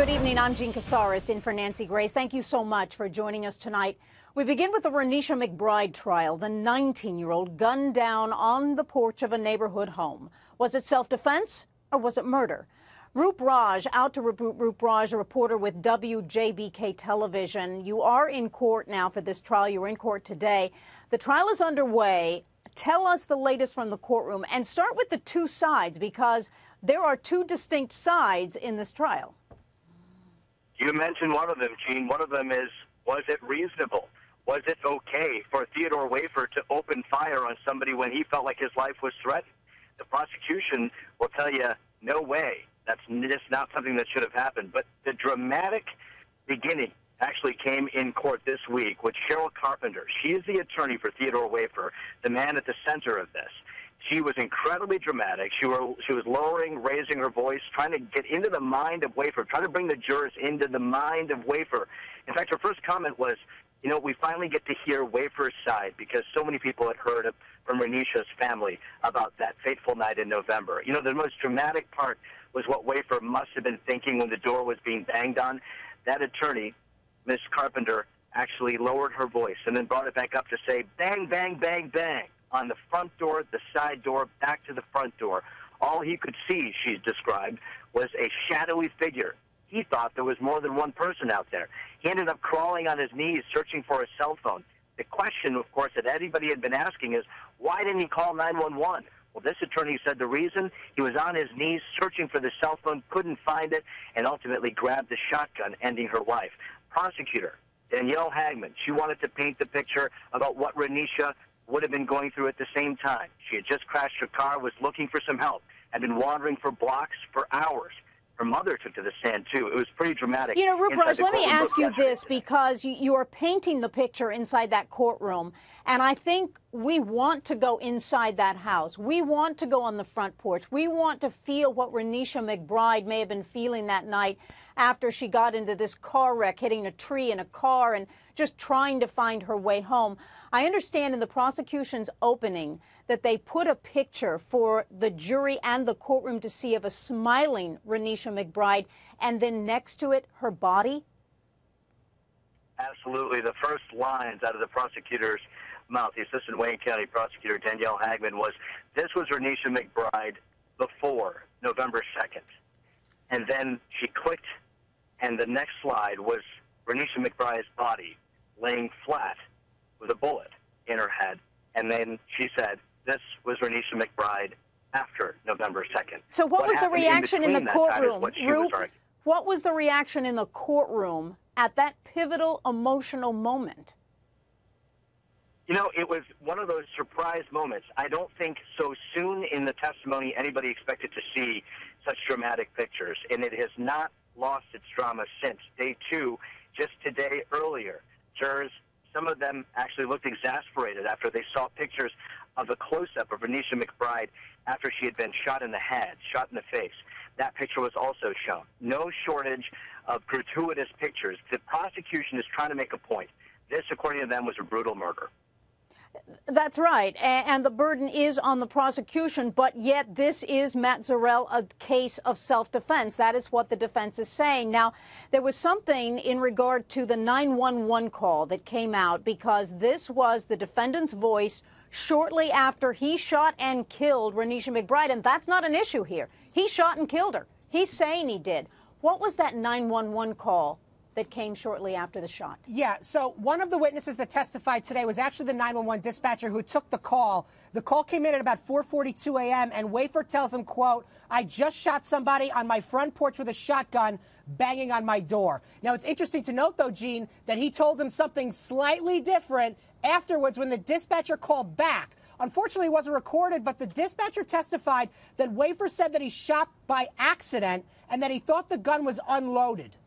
Good evening. I'm Jean Casares in for Nancy Grace. Thank you so much for joining us tonight. We begin with the Renisha McBride trial. The 19-year-old gunned down on the porch of a neighborhood home. Was it self-defense or was it murder? Roop Raj, out to Roop Raj, a reporter with WJBK Television. You are in court now for this trial. You were in court today. The trial is underway. Tell us the latest from the courtroom and start with the two sides, because there are two distinct sides in this trial. You mentioned one of them, Gene. One of them is, was it reasonable? Was it okay for Theodore Wafer to open fire on somebody when he felt like his life was threatened? The prosecution will tell you, no way. That's just not something that should have happened. But the dramatic beginning actually came in court this week with Cheryl Carpenter. She is the attorney for Theodore Wafer, the man at the center of this. She was incredibly dramatic. She was lowering, raising her voice, trying to get into the mind of Wafer, trying to bring the jurors into the mind of Wafer. In fact, her first comment was, you know, we finally get to hear Wafer's side, because so many people had heard from Renisha's family about that fateful night in November. You know, the most dramatic part was what Wafer must have been thinking when the door was being banged on. That attorney, Miss Carpenter, actually lowered her voice and then brought it back up to say, bang, bang, bang, bang, on the front door, the side door, back to the front door. All he could see, she described, was a shadowy figure. He thought there was more than one person out there. He ended up crawling on his knees, searching for a cell phone. The question, of course, that everybody had been asking is, why didn't he call 911? Well, this attorney said the reason: he was on his knees searching for the cell phone, couldn't find it, and ultimately grabbed the shotgun, ending her life. Prosecutor Danielle Hagman, she wanted to paint the picture about what Renisha would have been going through at the same time. She had just crashed her car, was looking for some help, had been wandering for blocks for hours. Her mother took to the stand, too. It was pretty dramatic. You know, Roop Raj, let me ask you this, because you are painting the picture inside that courtroom, and I think we want to go inside that house. We want to go on the front porch. We want to feel what Renisha McBride may have been feeling that night after she got into this car wreck, hitting a tree in a car and just trying to find her way home. I understand in the prosecution's opening that they put a picture for the jury and the courtroom to see of a smiling Renisha McBride, and then next to it, her body? Absolutely. The first lines out of the prosecutor's mouth, the Assistant Wayne County Prosecutor Danielle Hagman, was, this was Renisha McBride before November 2nd. And then she clicked, and the next slide was Renisha McBride's body laying flat with a bullet in her head. And then she said, this was Renisha McBride after November 2nd. So what was the reaction in the courtroom? Roop, what was the reaction in the courtroom at that pivotal emotional moment? You know, it was one of those surprise moments. I don't think so soon in the testimony anybody expected to see such dramatic pictures, and it has not lost its drama since. Day two, just today earlier, jurors, some of them actually looked exasperated after they saw pictures of a close-up of Renisha McBride after she had been shot in the head, shot in the face. That picture was also shown. No shortage of gratuitous pictures. The prosecution is trying to make a point. This, according to them, was a brutal murder. That's right, and the burden is on the prosecution, but yet this is, Matt Zarrell, a case of self-defense. That is what the defense is saying. Now, there was something in regard to the 911 call that came out, because this was the defendant's voice shortly after he shot and killed Renisha McBride, and that's not an issue here. He shot and killed her. He's saying he did. What was that 911 call that came shortly after the shot? Yeah, so one of the witnesses that testified today was actually the 911 dispatcher who took the call. The call came in at about 4:42 a.m., and Wafer tells him, quote, I just shot somebody on my front porch with a shotgun banging on my door. Now, it's interesting to note, though, Gene, that he told him something slightly different afterwards when the dispatcher called back. Unfortunately, it wasn't recorded, but the dispatcher testified that Wafer said that he shot by accident and that he thought the gun was unloaded.